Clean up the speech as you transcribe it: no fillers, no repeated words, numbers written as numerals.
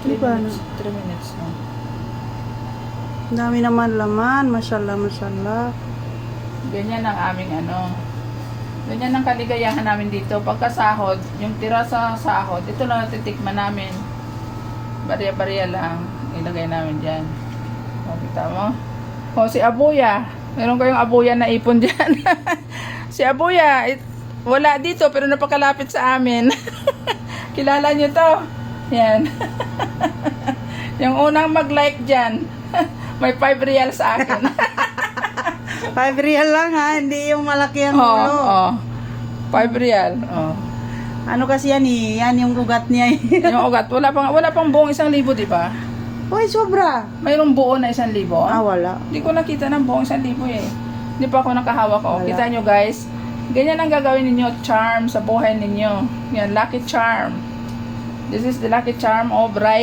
Di ba, no? 3 minutes na. Ang dami naman laman. Mashallah, mashallah. Ganyan ang aming ano. Ganyan ang kaligayahan namin dito. Pagkasahod, yung tira sa sahod, ito lang natitikman namin. Barya-barya lang. Ilagay namin dyan. O, kita mo? O, si Abuya. Meron kayong Abuya na ipon dyan. Si Abuya, wala dito pero napakalapit sa amin. Kilala nyo to? Yan. Yung unang mag-like dyan, may 5 real sa akin. 5 real lang ha. Hindi yung malaki ang Oo, ulo. oo. 5 real. Oo. Ano kasi yan eh. Yan yung ugat niya eh. Yung ugat, wala pang buong 1,000, di ba? Uy, sobra. Mayroong buo na 1,000. Wala. Hindi ko nakita ng buong 1,000 eh. Hindi pa ako nakahawak. Wala. Kita nyo guys, ganyan ang gagawin ninyo, charm sa buhay ninyo. Yan, lucky charm. This is the lucky charm of right.